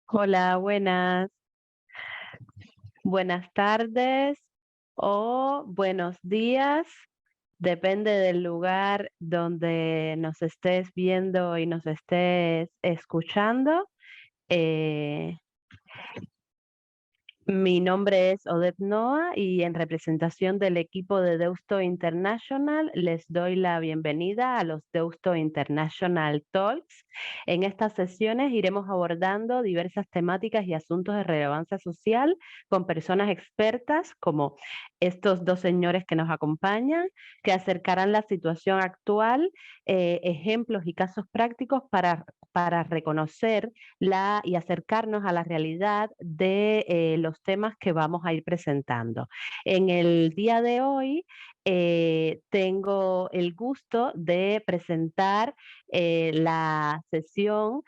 Hola, buenas. Buenas tardes o buenos días. Depende del lugar donde nos estés viendo y nos estés escuchando. Eh, Mi nombre es Odette Noa y en representación del equipo de Deusto International les doy la bienvenida a los Deusto International Talks. En estas sesiones iremos abordando diversas temáticas y asuntos de relevancia social con personas expertas como estos dos señores que nos acompañan, que acercarán la situación actual, ejemplos y casos prácticos para reconocer y acercarnos a la realidad de los temas que vamos a ir presentando. En el día de hoy tengo el gusto de presentar la sesión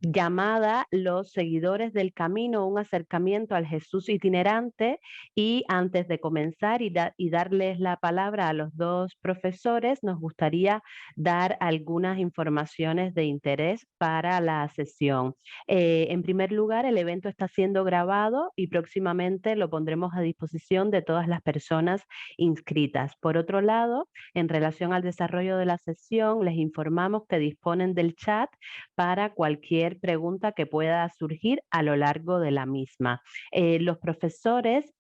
llamada Los Seguidores del Camino, un acercamiento al Jesús itinerante. Y antes de comenzar y darles la palabra a los dos profesores, nos gustaría dar algunas informaciones de interés para la sesión. En primer lugar, el evento está siendo grabado y próximamente lo pondremos a disposición de todas las personas inscritas. Por otro lado, en relación al desarrollo de la sesión, les informamos que disponen del chat para cualquier pregunta que pueda surgir a lo largo de la misma. Los profesores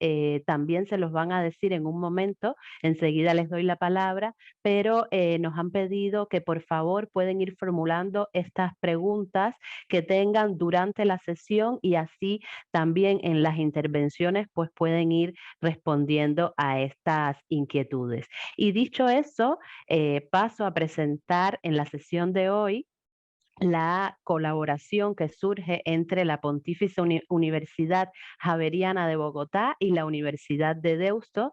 también se los van a decir en un momento, enseguida les doy la palabra, pero nos han pedido que por favor pueden ir formulando estas preguntas que tengan durante la sesión y así también en las intervenciones pues pueden ir respondiendo a estas inquietudes. Y dicho eso, paso a presentar en la sesión de hoy la colaboración que surge entre la Pontificia Universidad Javeriana de Bogotá y la Universidad de Deusto.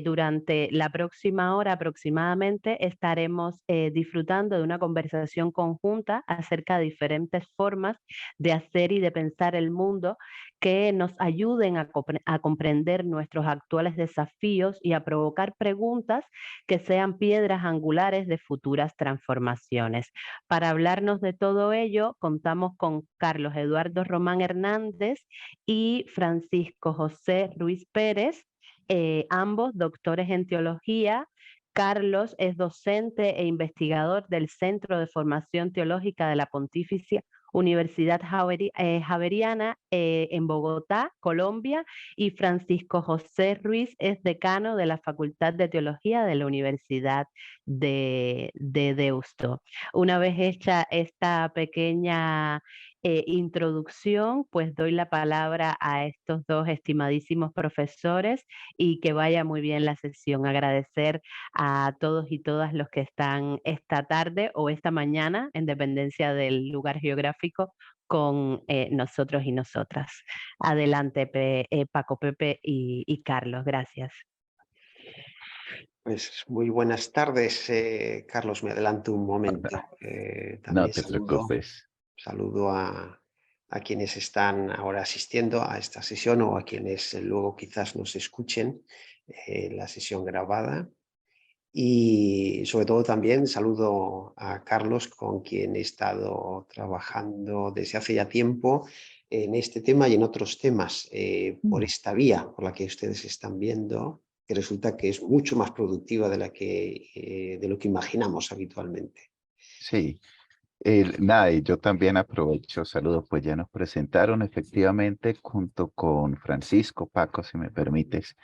Durante la próxima hora aproximadamente estaremos disfrutando de una conversación conjunta acerca de diferentes formas de hacer y de pensar el mundo que nos ayuden a comprender nuestros actuales desafíos y a provocar preguntas que sean piedras angulares de futuras transformaciones. Para hablarnos de todo ello, contamos con Carlos Eduardo Román Hernández y Francisco José Ruiz Pérez, ambos doctores en teología. Carlos es docente e investigador del Centro de Formación Teológica de la Pontificia Universidad Javeriana en Bogotá, Colombia, y Francisco José Ruiz es decano de la Facultad de Teología de la Universidad de Deusto. Una vez hecha esta pequeña introducción, pues doy la palabra a estos dos estimadísimos profesores y que vaya muy bien la sesión. Agradecer a todos y todas los que están esta tarde o esta mañana, en dependencia del lugar geográfico, con nosotros y nosotras. Adelante, Paco, Pepe y Carlos. Gracias. Pues muy buenas tardes, Carlos, me adelanto un momento. No También te preocupes. saludo a quienes están ahora asistiendo a esta sesión o a quienes luego quizás nos escuchen la sesión grabada. Y sobre todo también saludo a Carlos, con quien he estado trabajando desde hace ya tiempo en este tema y en otros temas, por esta vía por la que ustedes están viendo, que resulta que es mucho más productiva de lo que imaginamos habitualmente. Sí, nada, y yo también aprovecho, saludos, pues ya nos presentaron efectivamente junto con Francisco, Paco, si me permites.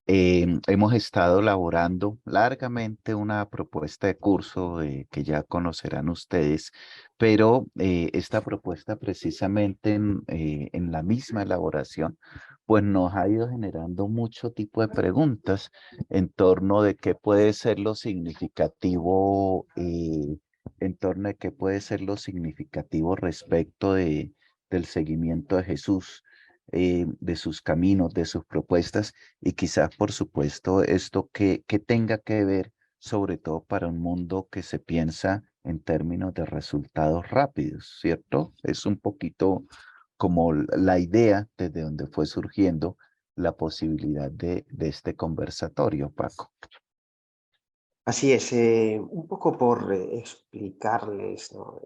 Hemos estado elaborando largamente una propuesta de curso que ya conocerán ustedes, pero esta propuesta precisamente en la misma elaboración, pues nos ha ido generando mucho tipo de preguntas en torno de qué puede ser lo significativo, en torno de qué puede ser lo significativo respecto del seguimiento de Jesús, de sus caminos, de sus propuestas y quizás, por supuesto, esto que tenga que ver, sobre todo para un mundo que se piensa en términos de resultados rápidos, ¿cierto? Es un poquito como la idea desde donde fue surgiendo la posibilidad de este conversatorio, Paco. Así es, un poco por explicarles, ¿no?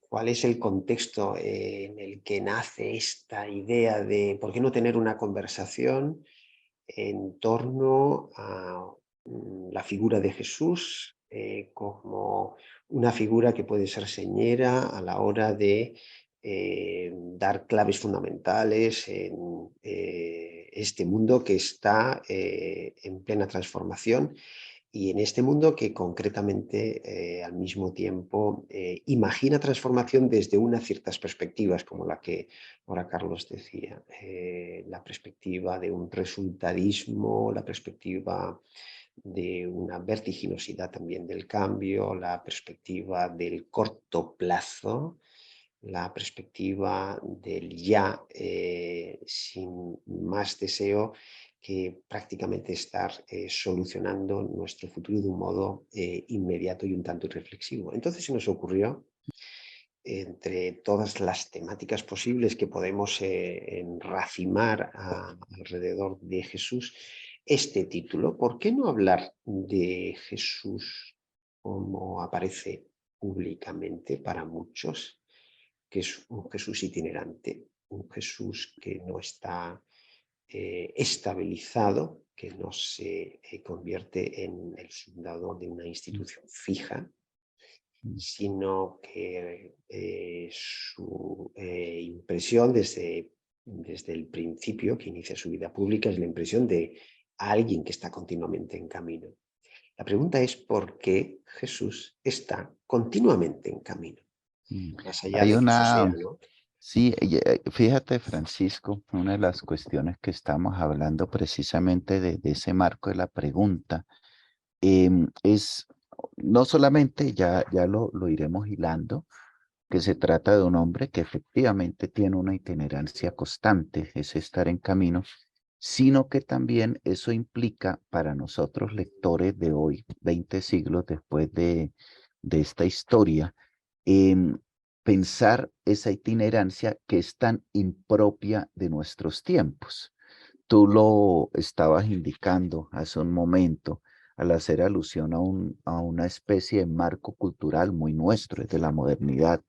Cuál es el contexto en el que nace esta idea de por qué no tener una conversación en torno a la figura de Jesús como una figura que puede ser señera a la hora de dar claves fundamentales en este mundo que está en plena transformación y en este mundo que concretamente al mismo tiempo imagina transformación desde unas ciertas perspectivas, como la que ahora Carlos decía, la perspectiva de un resultadismo, la perspectiva de una vertiginosidad también del cambio, la perspectiva del corto plazo, la perspectiva del ya sin más deseo que prácticamente estar solucionando nuestro futuro de un modo inmediato y un tanto irreflexivo. Entonces se nos ocurrió, entre todas las temáticas posibles que podemos enracimar alrededor de Jesús, este título. ¿Por qué no hablar de Jesús como aparece públicamente para muchos? Que es un Jesús itinerante, un Jesús que no está estabilizado, que no se convierte en el fundador de una institución fija, sino que su impresión desde el principio, que inicia su vida pública, es la impresión de alguien que está continuamente en camino. La pregunta es por qué Jesús está continuamente en camino, Mm. más allá Hay de que eso sea, una, ¿no? sí, fíjate, Francisco, una de las cuestiones que estamos hablando precisamente de ese marco de la pregunta es no solamente, ya lo iremos hilando, que se trata de un hombre que efectivamente tiene una itinerancia constante, es estar en camino, sino que también eso implica para nosotros lectores de hoy, 20 siglos después de esta historia, em, pensar esa itinerancia que es tan impropia de nuestros tiempos. Tú lo estabas indicando hace un momento al hacer alusión a una especie de marco cultural muy nuestro, es de la modernidad,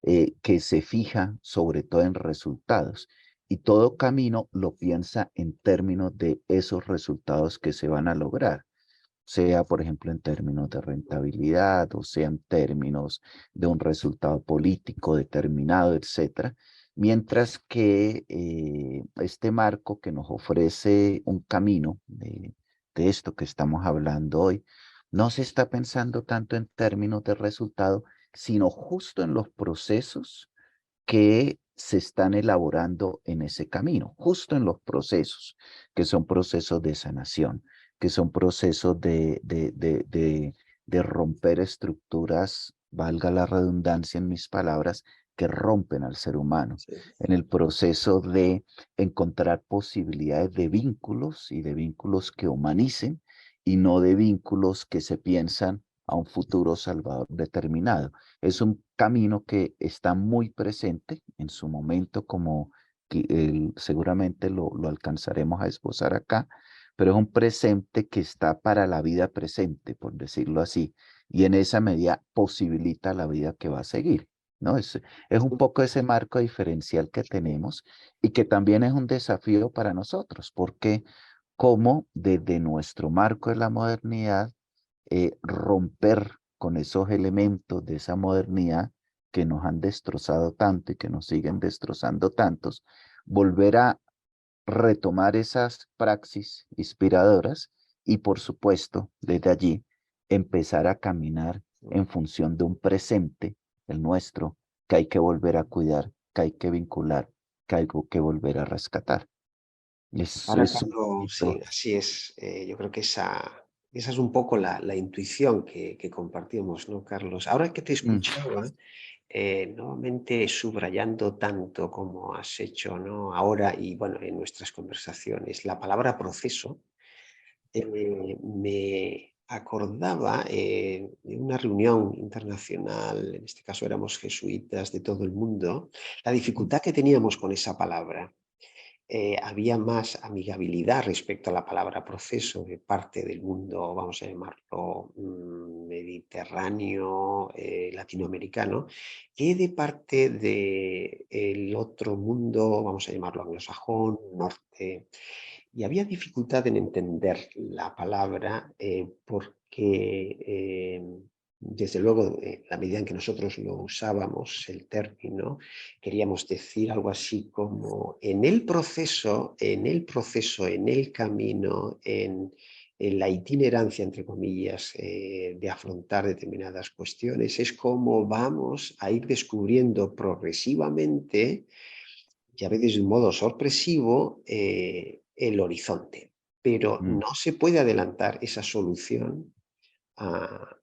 que se fija sobre todo en resultados. Y todo camino lo piensa en términos de esos resultados que se van a lograr, sea por ejemplo en términos de rentabilidad o sea en términos de un resultado político determinado, etcétera. Mientras que este marco que nos ofrece un camino de esto que estamos hablando hoy, no se está pensando tanto en términos de resultado, sino justo en los procesos que se están elaborando en ese camino, justo en los procesos, que son procesos de sanación, que son procesos de romper estructuras, valga la redundancia en mis palabras, que rompen al ser humano, Sí. en el proceso de encontrar posibilidades de vínculos y de vínculos que humanicen y no de vínculos que se piensan a un futuro salvador determinado. Es un camino que está muy presente en su momento, como que, seguramente lo alcanzaremos a esbozar acá, pero es un presente que está para la vida presente, por decirlo así, y en esa medida posibilita la vida que va a seguir, ¿no? Es un poco ese marco diferencial que tenemos y que también es un desafío para nosotros, porque como desde nuestro marco de la modernidad, romper con esos elementos de esa modernidad que nos han destrozado tanto y que nos siguen destrozando tantos, volver a retomar esas praxis inspiradoras y por supuesto desde allí empezar a caminar en función de un presente, el nuestro, que hay que volver a cuidar, que hay que vincular, que hay que volver a rescatar. Ahora, Es un Carlos, sí, poquito. así es. Yo creo que esa es un poco la intuición que compartimos, ¿no, Carlos? Ahora que te Mm, escuchaba, nuevamente subrayando tanto como has hecho, ¿no? Ahora y bueno, en nuestras conversaciones, la palabra proceso, me acordaba de una reunión internacional, en este caso éramos jesuitas de todo el mundo, la dificultad que teníamos con esa palabra. había más amigabilidad respecto a la palabra proceso de parte del mundo, vamos a llamarlo mediterráneo, latinoamericano, que de parte del otro mundo, vamos a llamarlo anglosajón, norte. Y había dificultad en entender la palabra porque, desde luego, la medida en que nosotros lo usábamos, el término, queríamos decir algo así como en el proceso, en el camino, en la itinerancia, entre comillas, de afrontar determinadas cuestiones, es como vamos a ir descubriendo progresivamente y a veces de un modo sorpresivo el horizonte. Pero Mm, no se puede adelantar esa solución al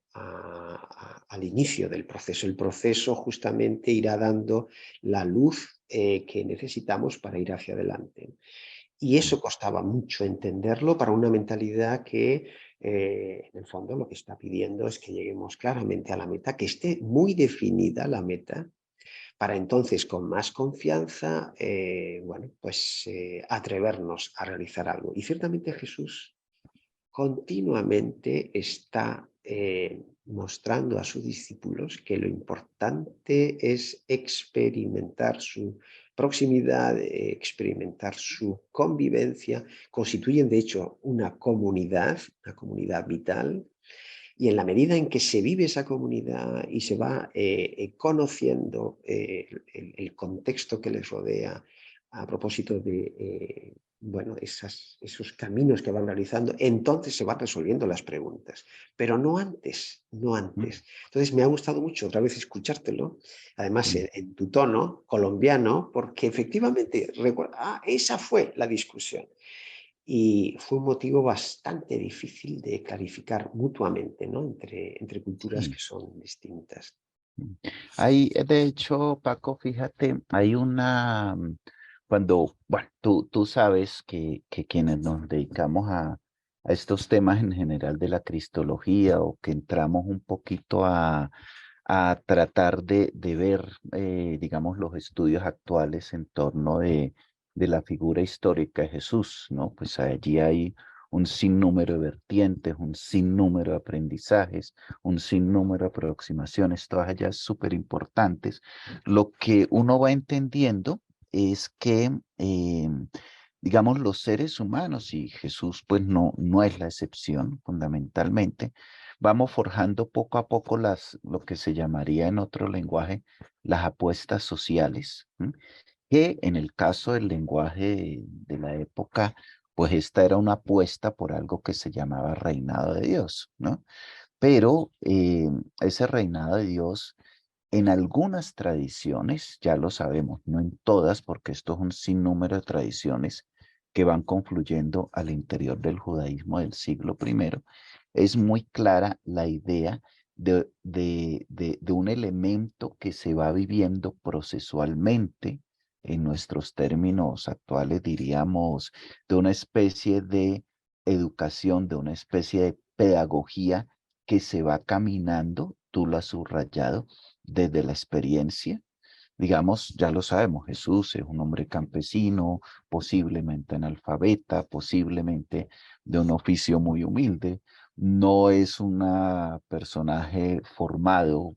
inicio del proceso. El proceso justamente irá dando la luz que necesitamos para ir hacia adelante. Y mm, eso costaba mucho entenderlo para una mentalidad que, en el fondo, lo que está pidiendo es que lleguemos claramente a la meta, que esté muy definida la meta, para entonces, con más confianza, bueno, pues atrevernos a realizar algo. Y ciertamente Jesús continuamente está mostrando a sus discípulos que lo importante es experimentar su proximidad, experimentar su convivencia. Constituyen, de hecho, una comunidad vital, y en la medida en que se vive esa comunidad y se va conociendo el contexto que les rodea a propósito de bueno, esos caminos que van realizando, entonces se van resolviendo las preguntas, pero no antes, no mm, antes. Entonces me ha gustado mucho otra vez escuchártelo, además sí. en tu tono colombiano, porque efectivamente recuerda, esa fue la discusión. Y fue un motivo bastante difícil de clarificar mutuamente, ¿no? Entre culturas Sí. que son distintas. Mm. Hay, de hecho, Paco, fíjate, hay una, cuando, bueno, tú sabes que quienes nos dedicamos a estos temas en general de la cristología o que entramos un poquito a tratar de ver, digamos, los estudios actuales en torno de la figura histórica de Jesús, ¿no? Pues allí hay un sinnúmero de vertientes, un sinnúmero de aprendizajes, un sinnúmero de aproximaciones, todas ellas súper importantes. Lo que uno va entendiendo es que, digamos, los seres humanos, y Jesús pues no es la excepción fundamentalmente, vamos forjando poco a poco lo que se llamaría en otro lenguaje las apuestas sociales, ¿m? Que en el caso del lenguaje de la época, pues esta era una apuesta por algo que se llamaba reinado de Dios, ¿no? Pero ese reinado de Dios, en algunas tradiciones, ya lo sabemos, no en todas, porque esto es un sinnúmero de tradiciones que van confluyendo al interior del judaísmo del siglo I, es muy clara la idea de un elemento que se va viviendo procesualmente, en nuestros términos actuales diríamos, de una especie de educación, de una especie de pedagogía que se va caminando, tú lo has subrayado, desde la experiencia. Digamos, ya lo sabemos, Jesús es un hombre campesino, posiblemente analfabeta, posiblemente de un oficio muy humilde. No es un personaje formado,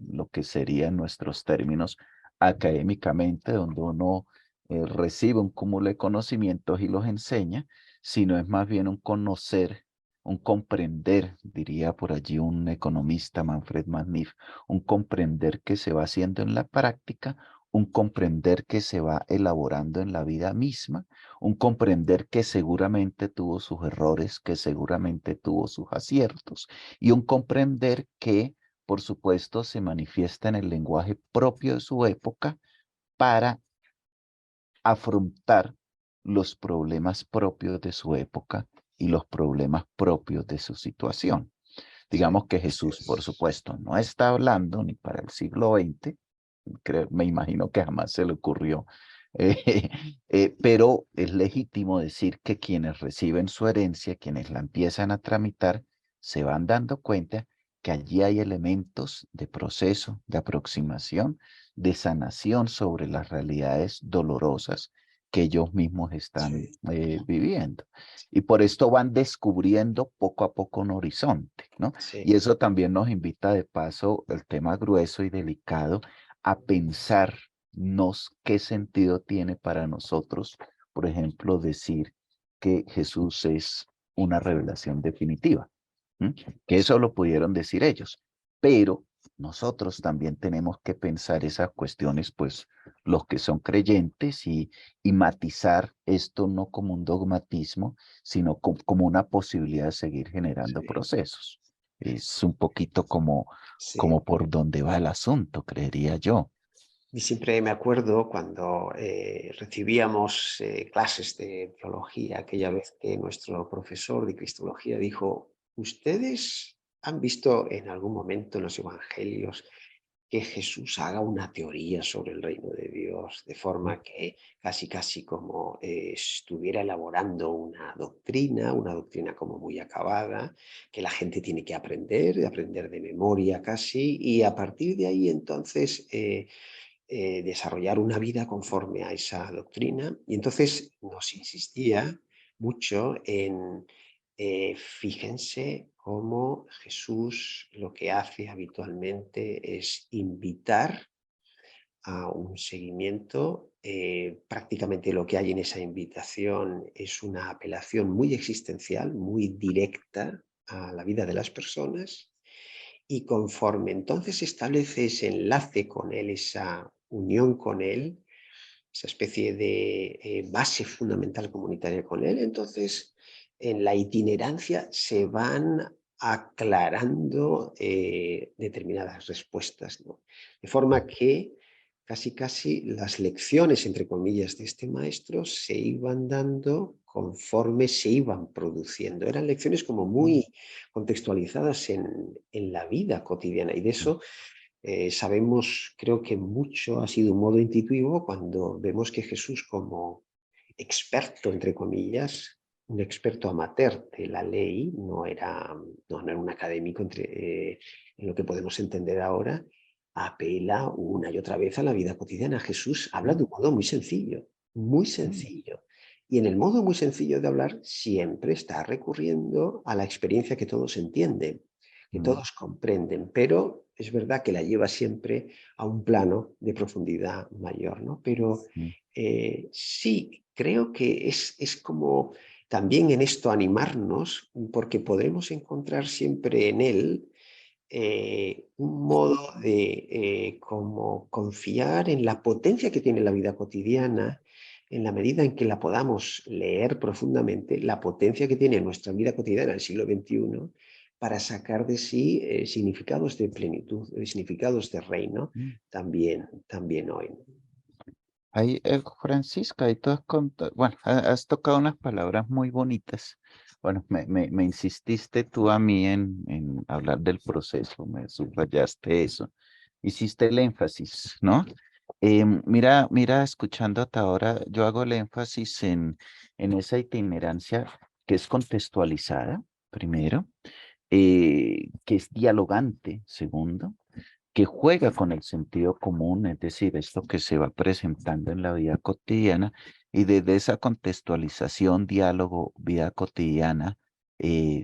lo que sería en nuestros términos académicamente, donde uno recibe un cúmulo de conocimientos y los enseña, sino es más bien un conocer, un comprender, diría por allí un economista, Manfred Manif, un comprender que se va haciendo en la práctica, un comprender que se va elaborando en la vida misma, un comprender que seguramente tuvo sus errores, que seguramente tuvo sus aciertos, y un comprender que, por supuesto, se manifiesta en el lenguaje propio de su época para afrontar los problemas propios de su época y los problemas propios de su situación. Digamos que Así Jesús, por es. supuesto, no está hablando ni para el siglo XX, me imagino que jamás se le ocurrió, eh, pero es legítimo decir que quienes reciben su herencia, quienes la empiezan a tramitar, se van dando cuenta que allí hay elementos de proceso, de aproximación, de sanación sobre las realidades dolorosas que ellos mismos están viviendo. Y por esto van descubriendo poco a poco un horizonte, ¿no? Sí, Y eso también nos invita de paso, el tema grueso y delicado, a pensarnos qué sentido tiene para nosotros, por ejemplo, decir que Jesús es una revelación definitiva, ¿m? Que eso lo pudieron decir ellos, pero nosotros también tenemos que pensar esas cuestiones, pues los que son creyentes y matizar esto no como un dogmatismo, sino como una posibilidad de seguir generando sí, procesos. Es un poquito como, sí. como por donde va el asunto, creería yo. Y siempre me acuerdo cuando recibíamos clases de teología, aquella vez que nuestro profesor de cristología dijo, ¿ustedes han visto en algún momento en los evangelios que Jesús haga una teoría sobre el reino de Dios, de forma que casi como estuviera elaborando una doctrina como muy acabada, que la gente tiene que aprender de memoria casi, y a partir de ahí entonces desarrollar una vida conforme a esa doctrina? Y entonces nos insistía mucho en, fíjense cómo Jesús lo que hace habitualmente es invitar a un seguimiento. Prácticamente lo que hay en esa invitación es una apelación muy existencial, muy directa a la vida de las personas, y conforme entonces establece ese enlace con él, esa unión con él, esa especie de base fundamental comunitaria con él, entonces en la itinerancia se van aclarando determinadas respuestas, ¿no? De forma que casi las lecciones, entre comillas, de este maestro se iban dando conforme se iban produciendo. Eran lecciones como muy contextualizadas en la vida cotidiana, y de eso sabemos, creo que mucho ha sido un modo intuitivo cuando vemos que Jesús, como experto, entre comillas, un experto amateur de la ley, no era un académico en lo que podemos entender ahora, apela una y otra vez a la vida cotidiana. Jesús habla de un modo muy sencillo, muy sencillo. Y en el modo muy sencillo de hablar siempre está recurriendo a la experiencia que todos entienden, que todos comprenden, pero es verdad que la lleva siempre a un plano de profundidad mayor, ¿no? Pero sí, creo que es como también en esto animarnos, porque podremos encontrar siempre en él un modo de como confiar en la potencia que tiene la vida cotidiana, en la medida en que la podamos leer profundamente, la potencia que tiene nuestra vida cotidiana en el siglo XXI, para sacar de sí significados de plenitud, significados de reino, también hoy, ¿no? Ahí, Francisca, ahí tú has contado, bueno, has tocado unas palabras muy bonitas. Bueno, me insististe tú a mí en hablar del proceso, me subrayaste eso, hiciste el énfasis, ¿no? Mira, escuchándote ahora, yo hago el énfasis en esa itinerancia que es contextualizada, primero, que es dialogante, segundo, que juega con el sentido común, es decir, esto que se va presentando en la vida cotidiana, y desde esa contextualización, diálogo, vida cotidiana,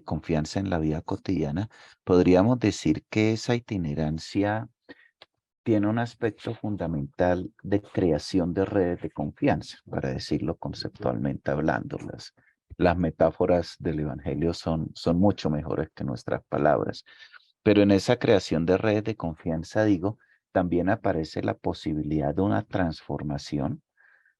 confianza en la vida cotidiana, podríamos decir que esa itinerancia tiene un aspecto fundamental de creación de redes de confianza, para decirlo conceptualmente hablando. Las metáforas del Evangelio son mucho mejores que nuestras palabras. Pero en esa creación de redes de confianza, digo, también aparece la posibilidad de una transformación.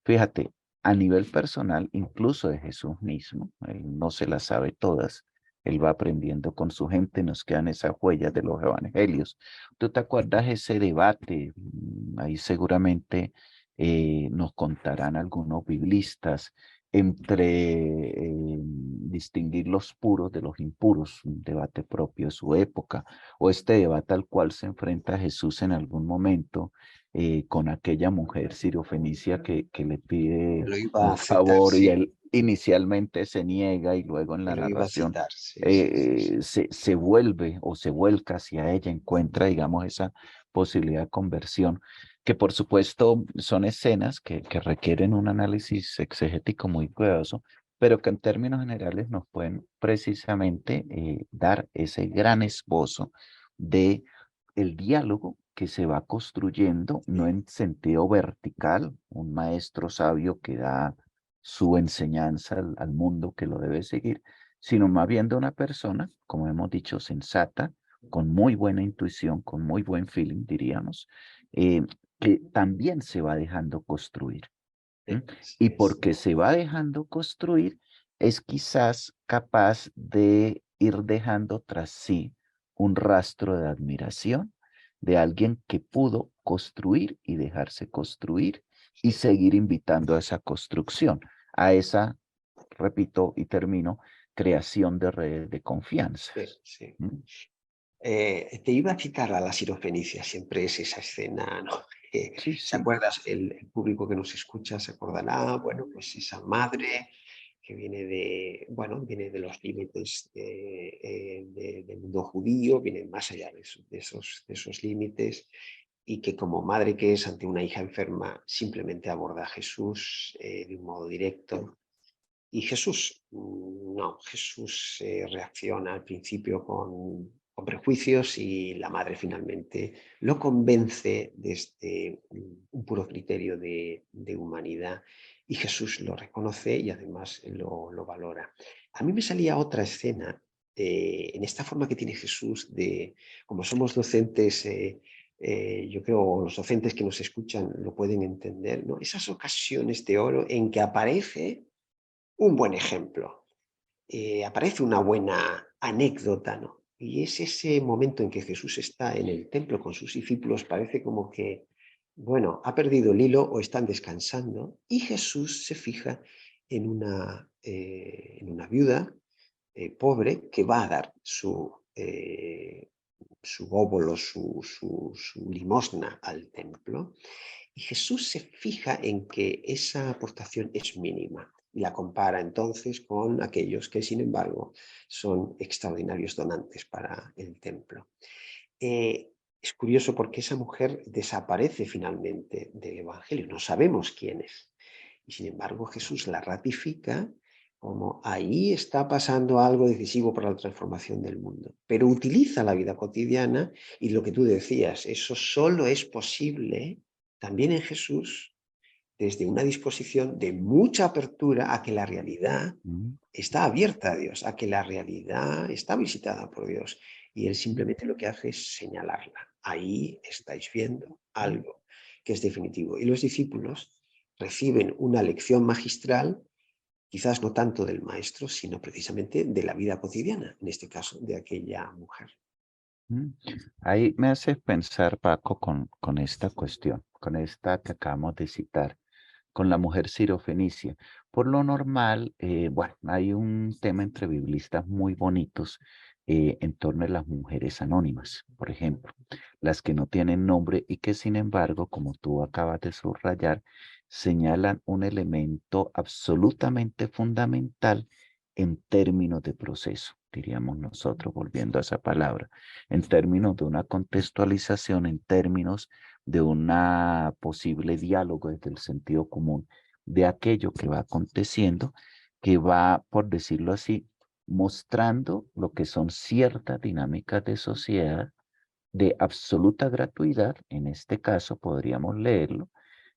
Fíjate, a nivel personal, incluso de Jesús mismo, él no se las sabe todas, él va aprendiendo con su gente, nos quedan esas huellas de los evangelios. ¿Tú te acuerdas ese debate? Ahí seguramente nos contarán algunos biblistas entre distinguir los puros de los impuros, un debate propio de su época, o este debate al cual se enfrenta Jesús en algún momento con aquella mujer siriofenicia que le pide Lo iba a un citar, favor y sí, él inicialmente se niega y luego en que la lo iba a narración citar, sí, sí, sí, sí. se vuelve o se vuelca hacia ella, encuentra, digamos, esa posibilidad de conversión. que por supuesto son escenas que requieren un análisis exegético muy cuidadoso, pero que en términos generales nos pueden precisamente dar ese gran esbozo de el diálogo que se va construyendo, no en sentido vertical, un maestro sabio que da su enseñanza al mundo que lo debe seguir, sino más bien de una persona, como hemos dicho, sensata, con muy buena intuición, con muy buen feeling, diríamos, eh, que también se va dejando construir. Y porque se va dejando construir, es quizás capaz de ir dejando tras sí un rastro de admiración de alguien que pudo construir y dejarse construir y seguir invitando a esa construcción, a esa, repito y termino, creación de redes de confianza. Sí. ¿Mm? Te iba a citar a la Sirofenicia, siempre es esa escena, ¿no? Sí, ¿Se sí. acuerdas? El público que nos escucha se acordará, bueno, pues esa madre que viene de, bueno, viene de los límites del mundo judío, viene más allá de esos límites, y que como madre que es ante una hija enferma simplemente aborda a Jesús de un modo directo. Y Jesús, no, Jesús reacciona al principio con prejuicios y la madre finalmente lo convence desde un puro criterio de humanidad y Jesús lo reconoce y además lo valora. A mí me salía otra escena en esta forma que tiene Jesús de, como somos docentes, yo creo los docentes que nos escuchan lo pueden entender, ¿no? Esas ocasiones de oro en que aparece un buen ejemplo, aparece una buena anécdota, ¿no? Y es ese momento en que Jesús está en el templo con sus discípulos, parece como que, bueno, ha perdido el hilo o están descansando, y Jesús se fija en una viuda pobre que va a dar su óbolo, su limosna al templo, y Jesús se fija en que esa aportación es mínima y la compara entonces con aquellos que, sin embargo, son extraordinarios donantes para el templo. Es curioso porque esa mujer desaparece finalmente del Evangelio, no sabemos quién es. Y sin embargo Jesús la ratifica como ahí está pasando algo decisivo para la transformación del mundo. Pero utiliza la vida cotidiana y lo que tú decías, eso solo es posible también en Jesús desde una disposición de mucha apertura a que la realidad Mm. está abierta a Dios, a que la realidad está visitada por Dios. Y Él simplemente lo que hace es señalarla. Ahí estáis viendo algo que es definitivo. Y los discípulos reciben una lección magistral, quizás no tanto del maestro, sino precisamente de la vida cotidiana, en este caso de aquella mujer. Mm. Ahí me hace pensar, Paco, con esta cuestión, con esta que acabamos de citar, con la mujer sirofenicia. Por lo normal, bueno, hay un tema entre biblistas muy bonitos en torno a las mujeres anónimas, por ejemplo, las que no tienen nombre y que sin embargo, como tú acabas de subrayar, señalan un elemento absolutamente fundamental en términos de proceso, diríamos nosotros, volviendo a esa palabra, en términos de una contextualización, en términos de una posible diálogo desde el sentido común de aquello que va aconteciendo, que va, por decirlo así, mostrando lo que son ciertas dinámicas de sociedad de absoluta gratuidad, en este caso podríamos leerlo,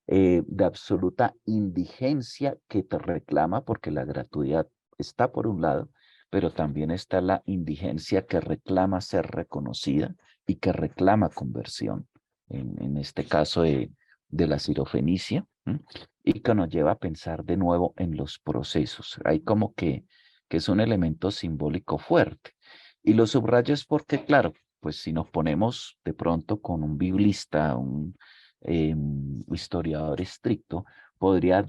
de absoluta indigencia que te reclama, porque la gratuidad está por un lado, pero también está la indigencia que reclama ser reconocida y que reclama conversión, en este caso de la sirofenicia, ¿m? Y que nos lleva a pensar de nuevo en los procesos. Hay como que es un elemento simbólico fuerte. Y lo subrayo es porque, claro, pues si nos ponemos de pronto con un biblista, un historiador estricto, podría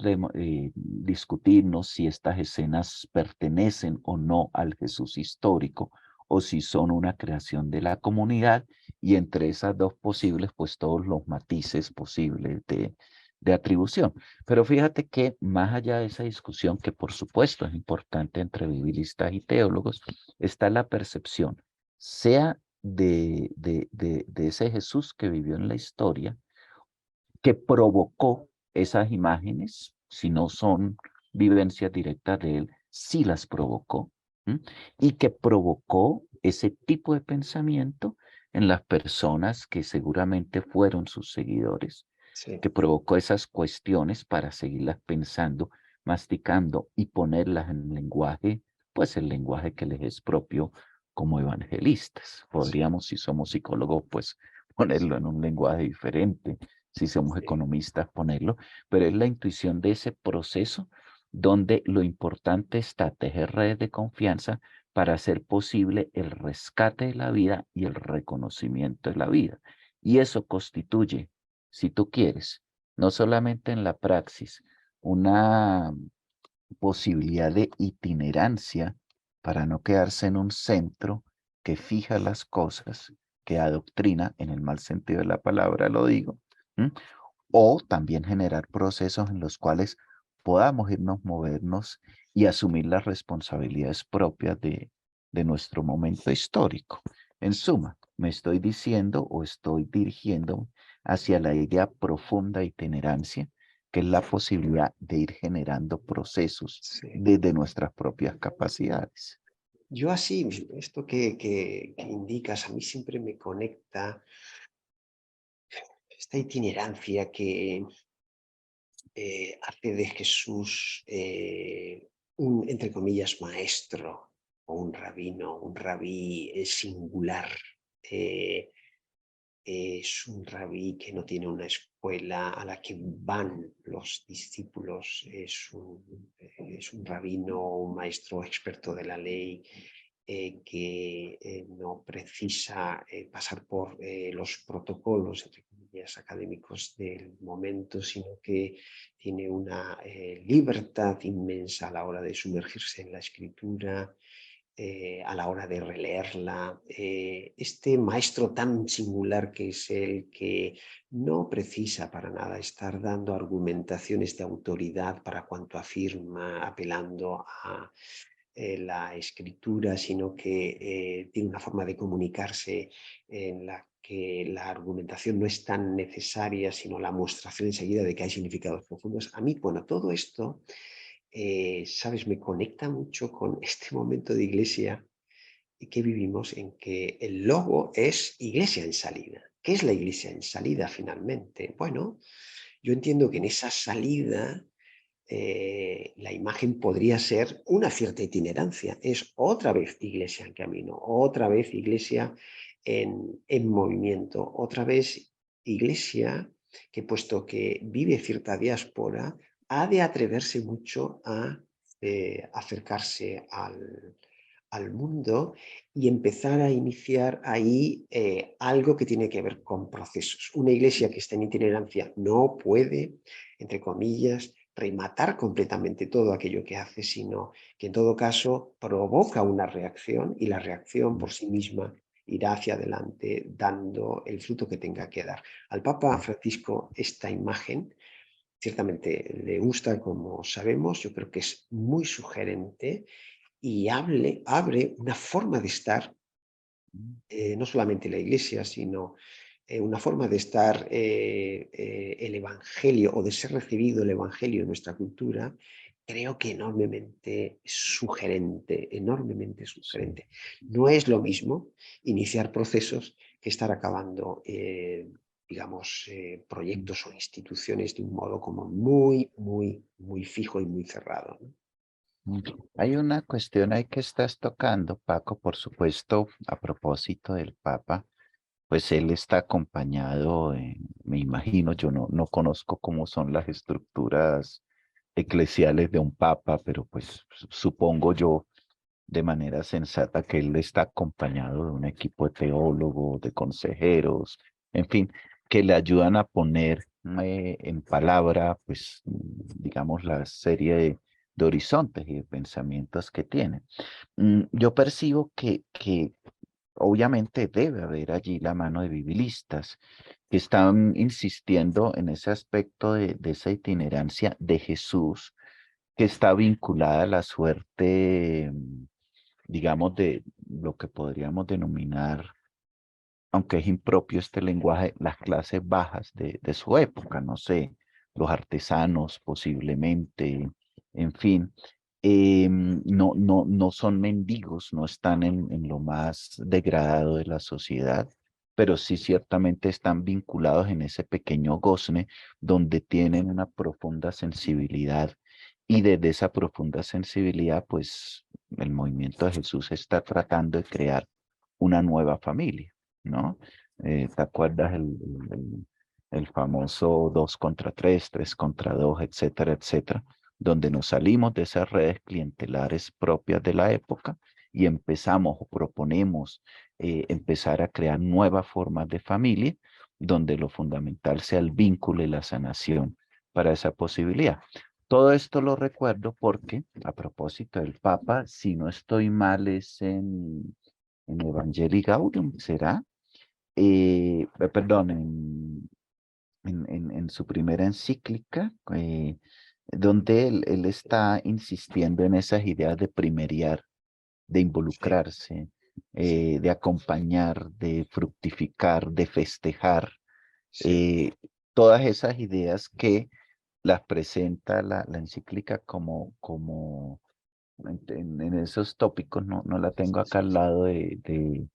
discutirnos si estas escenas pertenecen o no al Jesús histórico o si son una creación de la comunidad y entre esas dos posibles, pues todos los matices posibles de atribución. Pero fíjate que más allá de esa discusión, que por supuesto es importante entre biblistas y teólogos, está la percepción, sea de ese Jesús que vivió en la historia, que provocó esas imágenes, si no son vivencias directas de él, sí las provocó, ¿m? Y que provocó ese tipo de pensamiento en las personas que seguramente fueron sus seguidores, Sí, que provocó esas cuestiones para seguirlas pensando, masticando y ponerlas en lenguaje, pues el lenguaje que les es propio como evangelistas. sí, Podríamos, si somos psicólogos, pues ponerlo en un lenguaje diferente, si somos sí, economistas, ponerlo, pero es la intuición de ese proceso donde lo importante está tejer redes de confianza para hacer posible el rescate de la vida y el reconocimiento de la vida. Y eso constituye, si tú quieres, no solamente en la praxis, una posibilidad de itinerancia para no quedarse en un centro que fija las cosas, que adoctrina, en el mal sentido de la palabra lo digo, ¿m? O también generar procesos en los cuales podamos movernos y asumir las responsabilidades propias de nuestro momento histórico. En suma, me estoy diciendo o estoy dirigiendo hacia la idea profunda de itinerancia, que es la posibilidad de ir generando procesos sí. desde nuestras propias capacidades. Yo así, esto que indicas, a mí siempre me conecta esta itinerancia que hace de Jesús un, entre comillas, maestro o un rabino, un rabí singular. eh, es un rabí que no tiene una escuela a la que van los discípulos, es un rabino, un maestro experto de la ley, que no precisa pasar por los protocolos, entre comillas, académicos del momento, sino que tiene una libertad inmensa a la hora de sumergirse en la escritura, a la hora de releerla. Este maestro tan singular que es el que no precisa para nada estar dando argumentaciones de autoridad para cuanto afirma, apelando a la escritura, sino que tiene una forma de comunicarse en la que la argumentación no es tan necesaria, sino la mostración enseguida de que hay significados profundos. A mí, bueno, todo esto, sabes, me conecta mucho con este momento de iglesia que vivimos en que el logo es iglesia en salida. ¿Qué es la iglesia en salida finalmente? Bueno, yo entiendo que en esa salida la imagen podría ser una cierta itinerancia. Es otra vez iglesia en camino, otra vez iglesia en movimiento, otra vez iglesia que, puesto que vive cierta diáspora, ha de atreverse mucho a acercarse al mundo y empezar a iniciar ahí algo que tiene que ver con procesos. Una iglesia que está en itinerancia no puede, entre comillas, rematar completamente todo aquello que hace, sino que en todo caso provoca una reacción y la reacción por sí misma irá hacia adelante dando el fruto que tenga que dar. Al Papa Francisco esta imagen ciertamente le gusta, como sabemos, yo creo que es muy sugerente y abre una forma de estar, no solamente la Iglesia, sino una forma de estar el Evangelio o de ser recibido el Evangelio en nuestra cultura, creo que enormemente Sí. sugerente. No es lo mismo iniciar procesos que estar acabando, digamos, proyectos o instituciones de un modo como muy fijo y muy cerrado, ¿no? Mm. Hay una cuestión ahí que estás tocando, Paco, por supuesto, a propósito del Papa, pues él está acompañado, me imagino, yo no conozco cómo son las estructuras eclesiales de un Papa, pero pues supongo yo de manera sensata que él está acompañado de un equipo de teólogos, de consejeros, en fin, que le ayudan a poner en palabra, pues, digamos, la serie de horizontes y de pensamientos que tiene. Yo percibo que obviamente debe haber allí la mano de bibliistas que están insistiendo en ese aspecto de esa itinerancia de Jesús que está vinculada a la suerte, digamos, de lo que podríamos denominar aunque es impropio este lenguaje, las clases bajas de su época, no sé, los artesanos posiblemente, en fin, no son mendigos, no están en lo más degradado de la sociedad, pero sí ciertamente están vinculados en ese pequeño gozne donde tienen una profunda sensibilidad y desde esa profunda sensibilidad, pues el movimiento de Jesús está tratando de crear una nueva familia, ¿no? ¿Te acuerdas el famoso 2 contra 3, 3 contra 2, etcétera, etcétera? Donde nos salimos de esas redes clientelares propias de la época y empezamos o proponemos empezar a crear nuevas formas de familia, donde lo fundamental sea el vínculo y la sanación para esa posibilidad. Todo esto lo recuerdo porque, a propósito del Papa, si no estoy mal, es en Evangelii Gaudium, ¿será? Perdón, en su primera encíclica, donde él está insistiendo en esas ideas de primeriar, de Sí, involucrarse, sí, de acompañar, de fructificar, de festejar, sí, eh, todas esas ideas que las presenta la encíclica como en esos tópicos, no la tengo acá al lado así de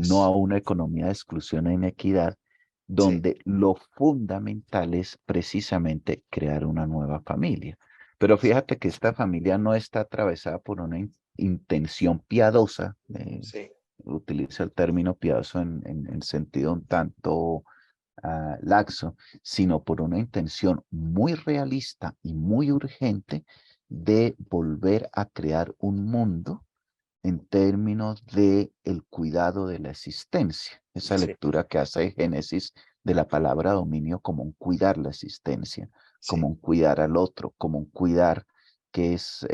no a es. una economía de exclusión e inequidad, Sí, donde lo fundamental es precisamente crear una nueva familia. Pero sí, fíjate que esta familia no está atravesada por una intención piadosa, sí, utilizo el término piadoso en sentido un tanto laxo, sino por una intención muy realista y muy urgente de volver a crear un mundo en términos de el cuidado de la existencia. Esa sí, lectura que hace de Génesis de la palabra dominio como un cuidar la existencia, como sí, un cuidar al otro, como un cuidar que es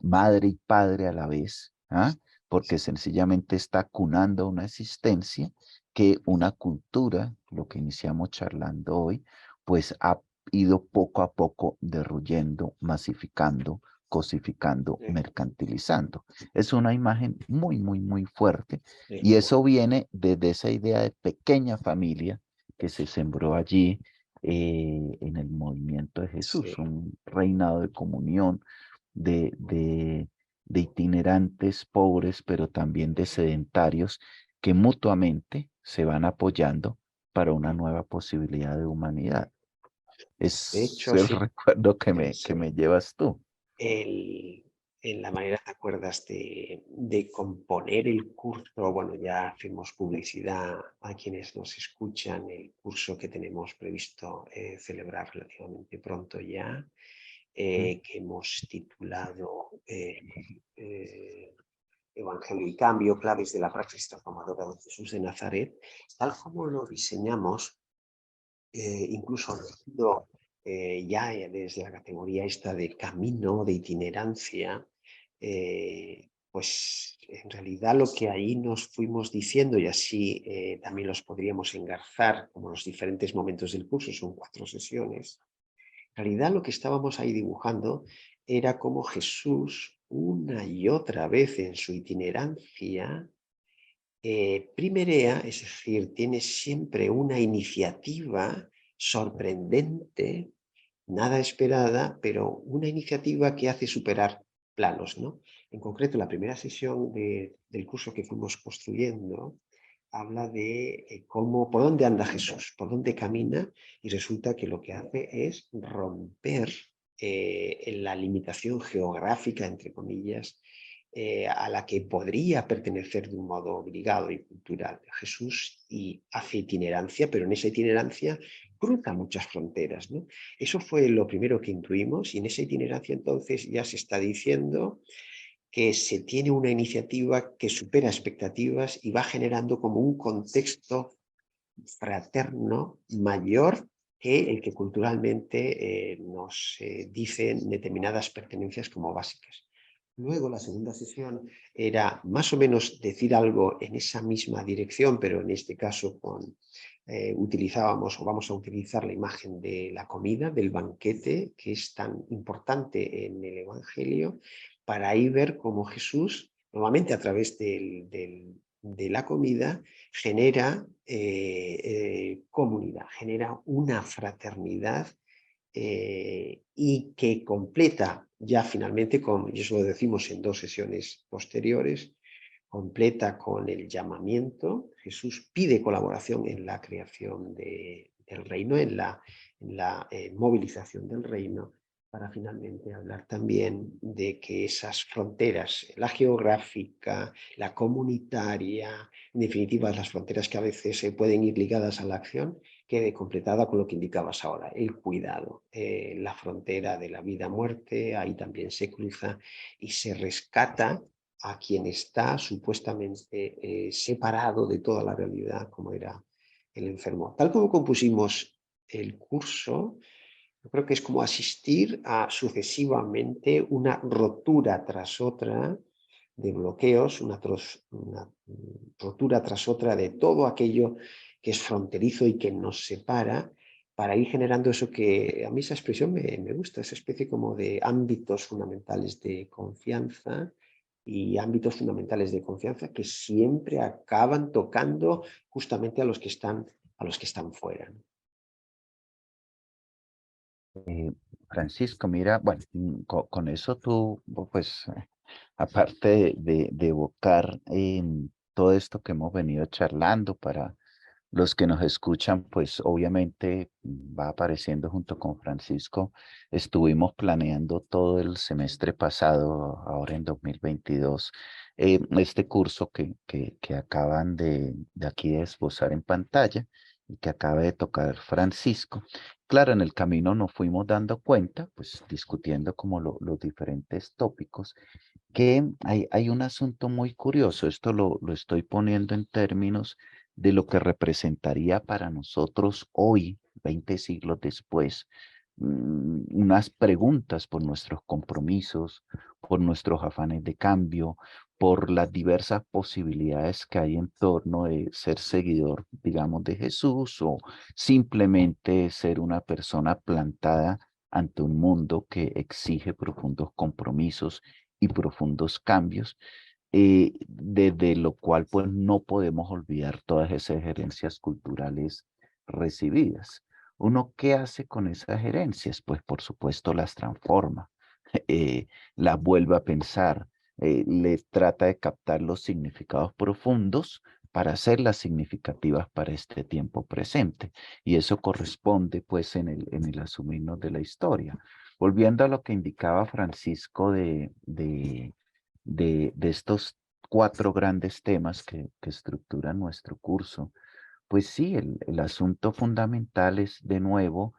madre y padre a la vez, ¿ah? Porque sencillamente está cunando una existencia que una cultura, lo que iniciamos charlando hoy, pues ha ido poco a poco derruyendo, masificando, cosificando, sí, mercantilizando. Es una imagen muy, muy, muy fuerte sí, y bueno, eso viene desde esa idea de pequeña familia que se sembró allí en el movimiento de Jesús, sí, un reinado de comunión, de itinerantes pobres, pero también de sedentarios que mutuamente se van apoyando para una nueva posibilidad de humanidad. de Es hecho, el sí, recuerdo que sí. me llevas tú. En la manera, ¿te acuerdas de componer el curso? Bueno, ya hacemos publicidad a quienes nos escuchan, el curso que tenemos previsto celebrar relativamente pronto ya, que hemos titulado Evangelio y Cambio, claves de la praxis transformadora de Jesús de Nazaret, tal como lo diseñamos, incluso ya desde la categoría esta de camino, de itinerancia, pues en realidad lo que ahí nos fuimos diciendo, y así también los podríamos engarzar como los diferentes momentos del curso, son 4 sesiones, en realidad lo que estábamos ahí dibujando era cómo Jesús una y otra vez en su itinerancia primerea, es decir, tiene siempre una iniciativa sorprendente, nada esperada, pero una iniciativa que hace superar planos, ¿no? En concreto, la primera sesión del curso que fuimos construyendo habla de por dónde anda Jesús, por dónde camina, y resulta que lo que hace es romper en la limitación geográfica, entre comillas, a la que podría pertenecer de un modo obligado y cultural Jesús, y hace itinerancia, pero en esa itinerancia cruza muchas fronteras, ¿no? Eso fue lo primero que intuimos, y en esa itinerancia entonces ya se está diciendo que se tiene una iniciativa que supera expectativas y va generando como un contexto fraterno mayor que el que culturalmente nos dicen determinadas pertenencias como básicas. Luego la segunda sesión era más o menos decir algo en esa misma dirección, pero en este caso utilizábamos o vamos a utilizar la imagen de la comida, del banquete, que es tan importante en el Evangelio, para ahí ver cómo Jesús, nuevamente a través de la comida genera comunidad, genera una fraternidad y que completa ya finalmente, y eso lo decimos en 2 sesiones posteriores, completa con el llamamiento. Jesús pide colaboración en la creación del reino, en la movilización del reino, para finalmente hablar también de que esas fronteras, la geográfica, la comunitaria, en definitiva las fronteras que a veces se pueden ir ligadas a la acción, quede completada con lo que indicabas ahora, el cuidado. La frontera de la vida-muerte, ahí también se cruza y se rescata a quien está supuestamente separado de toda la realidad, como era el enfermo. Tal como compusimos el curso, yo creo que es como asistir a sucesivamente una rotura tras otra de bloqueos, una rotura tras otra de todo aquello que es fronterizo y que nos separa, para ir generando eso que a mí esa expresión me gusta, esa especie como de ámbitos fundamentales de confianza y ámbitos fundamentales de confianza que siempre acaban tocando justamente a los que están fuera, ¿no? Francisco, mira, bueno, con eso tú, pues, aparte de evocar todo esto que hemos venido charlando para los que nos escuchan, pues obviamente va apareciendo junto con Francisco. Estuvimos planeando todo el semestre pasado, ahora en 2022, este curso que acaban de aquí de esbozar en pantalla y que acaba de tocar Francisco. Claro, en el camino nos fuimos dando cuenta, pues discutiendo como los diferentes tópicos, que hay un asunto muy curioso. Esto lo estoy poniendo en términos de lo que representaría para nosotros hoy, 20 siglos después, unas preguntas por nuestros compromisos, por nuestros afanes de cambio, por las diversas posibilidades que hay en torno de ser seguidor, digamos, de Jesús o simplemente ser una persona plantada ante un mundo que exige profundos compromisos y profundos cambios, desde lo cual pues no podemos olvidar todas esas herencias culturales recibidas. ¿Uno qué hace con esas herencias? Pues por supuesto las transforma, las vuelve a pensar, le trata de captar los significados profundos para hacerlas significativas para este tiempo presente. Y eso corresponde pues en el asumirnos de la historia. Volviendo a lo que indicaba Francisco de estos 4 grandes temas que estructuran nuestro curso, pues sí, el asunto fundamental es de nuevo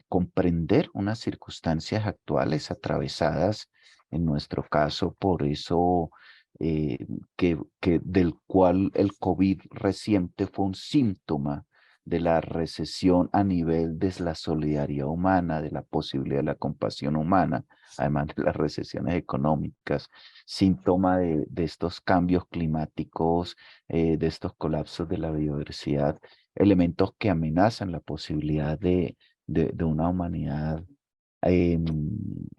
comprender unas circunstancias actuales atravesadas, en nuestro caso, por eso del cual el COVID reciente fue un síntoma de la recesión a nivel de la solidaridad humana, de la posibilidad de la compasión humana, además de las recesiones económicas, síntoma de estos cambios climáticos, de estos colapsos de la biodiversidad, elementos que amenazan la posibilidad de una humanidad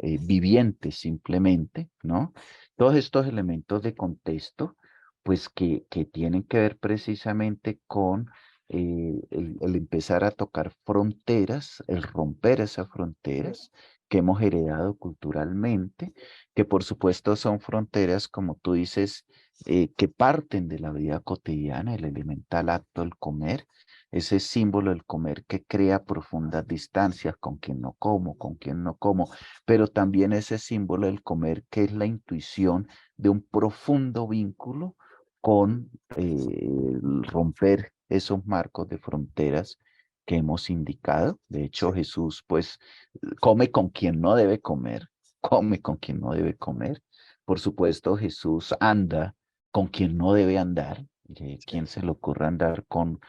viviente simplemente, ¿no? Todos estos elementos de contexto, pues que tienen que ver precisamente con el empezar a tocar fronteras, el romper esas fronteras que hemos heredado culturalmente, que por supuesto son fronteras, como tú dices, que parten de la vida cotidiana, el elemental acto del comer, ese símbolo del comer que crea profundas distancias con quien no como, con quien no como, pero también ese símbolo del comer que es la intuición de un profundo vínculo con romper esos marcos de fronteras que hemos indicado. De hecho, Jesús pues come con quien no debe comer, come con quien no debe comer. Por supuesto, Jesús anda con quien no debe andar. ¿Quién se le ocurre andar con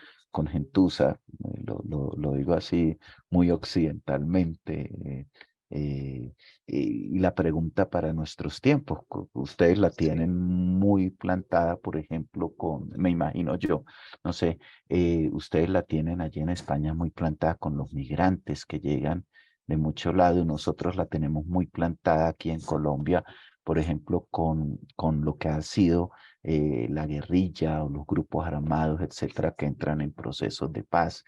gentuza? Lo digo así muy occidentalmente. Y la pregunta para nuestros tiempos, ustedes la tienen muy plantada, por ejemplo, me imagino yo, no sé, ustedes la tienen allí en España muy plantada con los migrantes que llegan de mucho lado y nosotros la tenemos muy plantada aquí en Colombia, por ejemplo, con lo que ha sido la guerrilla o los grupos armados, etcétera, que entran en procesos de paz.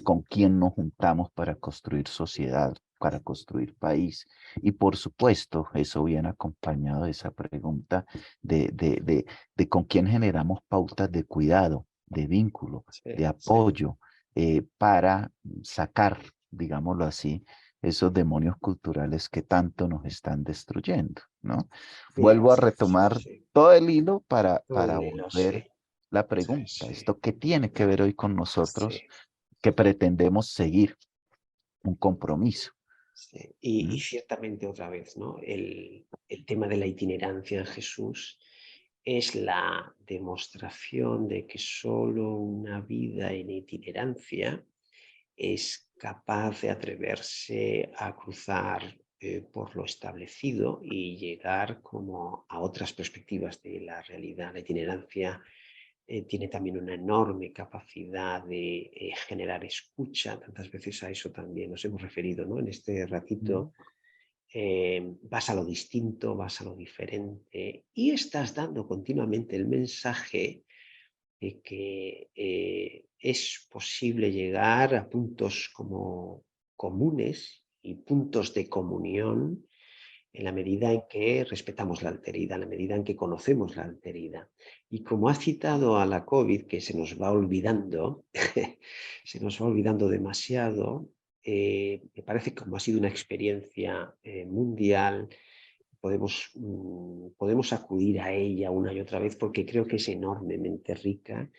Con quién nos juntamos para construir sociedad, para construir país. Y por supuesto, eso viene acompañado de esa pregunta de con quién generamos pautas de cuidado, de vínculo, de apoyo, para sacar, digámoslo así, esos demonios culturales que tanto nos están destruyendo, ¿no? Vuelvo a retomar todo el hilo para volver la pregunta. ¿Esto qué tiene que ver hoy con nosotros que pretendemos seguir un compromiso? Sí. Y ciertamente otra vez, ¿no? El tema de la itinerancia en Jesús es la demostración de que solo una vida en itinerancia es capaz de atreverse a cruzar por lo establecido y llegar como a otras perspectivas de la realidad. La itinerancia tiene también una enorme capacidad de generar escucha. Tantas veces a eso también nos hemos referido, ¿no? En este ratito. Vas a lo distinto, vas a lo diferente y estás dando continuamente el mensaje de que es posible llegar a puntos como comunes y puntos de comunión en la medida en que respetamos la alteridad, en la medida en que conocemos la alteridad. Y como ha citado a la COVID, que se nos va olvidando, se nos va olvidando demasiado, me parece que como ha sido una experiencia mundial, podemos acudir a ella una y otra vez porque creo que es enormemente rica.